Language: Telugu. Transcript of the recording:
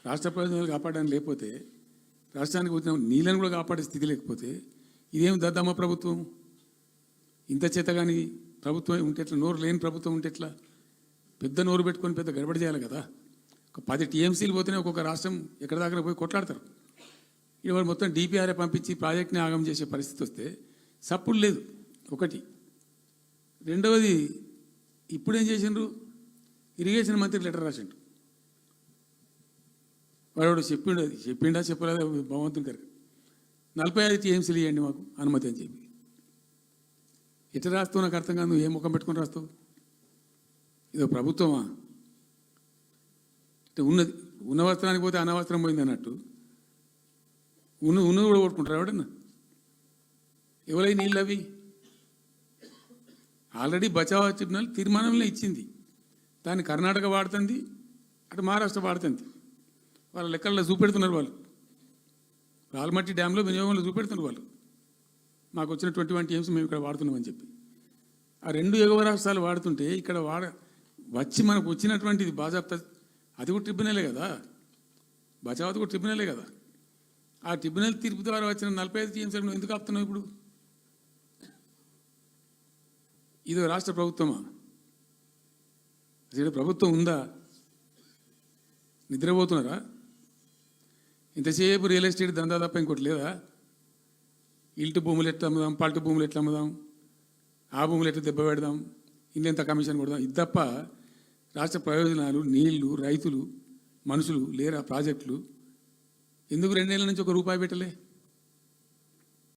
రాష్ట్ర ప్రయోజనాలు కాపాడడానికి లేకపోతే, రాష్ట్రానికి వచ్చిన నీళ్ళని కూడా కాపాడే స్థితి లేకపోతే ఇదేం దద్దమ్మ ప్రభుత్వం? ఇంత చేత కానీ ప్రభుత్వం ఉంటే ఎట్లా? నోరు లేని ప్రభుత్వం ఉంటే ఎట్లా? పెద్ద నోరు పెట్టుకొని పెద్ద గడబడి చేయాలి కదా. ఒక 10 టీఎంసీలు పోతేనే ఒక్కొక్క రాష్ట్రం ఎక్కడ దగ్గర పోయి కొట్లాడతారు. ఇవాళ మొత్తం డిపిఆర్ఏ పంపించి ప్రాజెక్ట్ని ఆగం చేసే పరిస్థితి వస్తే సప్పుడు లేదు. ఒకటి. రెండవది, ఇప్పుడేం చేసిండ్రు? ఇరిగేషన్ మంత్రికి లెటర్ రాసిండు. వాడు చెప్పిండా చెప్పలేదా భగవంతుని గారు 45 టీఎంసీలు ఇవ్వండి మాకు అనుమతి అని చెప్పి. ఎట్లా రాస్తావు నాకు అర్థం కాదు. నువ్వు ఏ ముఖం పెట్టుకొని రాస్తావు? ఇదో ప్రభుత్వమా? అంటే ఉన్న వస్త్రానికి పోతే అనవసరం పోయింది అన్నట్టు ఉన్నది కూడా కొట్టుకుంటారు ఎవడన్నా? ఎవరై నీళ్ళు అవి? ఆల్రెడీ బచావ్ ట్రిబ్యునల్ తీర్మానంలో ఇచ్చింది. దాన్ని కర్ణాటక వాడుతుంది, అటు మహారాష్ట్ర వాడుతుంది. వాళ్ళ లెక్కల్లో చూపెడుతున్నారు వాళ్ళు. రాల్మట్టి డ్యాంలో వినియోగంలో చూపెడుతున్నారు వాళ్ళు. మాకు వచ్చిన 21 టీఎంసీ మేము ఇక్కడ వాడుతున్నామని చెప్పి. ఆ 2 ఎగువ రాష్ట్రాలు వాడుతుంటే ఇక్కడ వచ్చి మనకు వచ్చినటువంటిది బాజాప్తా, అది కూడా ట్రిబ్యునలే కదా. బచావత్ కూడా ట్రిబ్యునలే కదా. ఆ ట్రిబ్యునల్ తీర్పు ద్వారా వచ్చిన 45 టీఎంసీలు నువ్వు ఎందుకు ఆపుతున్నావు ఇప్పుడు? ఇది రాష్ట్ర ప్రభుత్వమా? అసలు ప్రభుత్వం ఉందా? నిద్రపోతున్నారా? ఇంతసేపు రియల్ ఎస్టేట్ దందా తప్ప ఇంకోటి లేదా? ఇల్టు భూములు ఎట్లా అమ్ముదాం, పల్టు భూములు ఎట్లా అమ్ముదాం, ఆ భూములు ఎట్లా దెబ్బ పెడదాం, ఇంత కమిషన్ కొడదాం, ఇది తప్ప రాష్ట్ర ప్రయోజనాలు, నీళ్లు, రైతులు, మనుషులు లేరా? ప్రాజెక్టులు ఎందుకు 2 ఏళ్ళ నుంచి ₹1 పెట్టలే?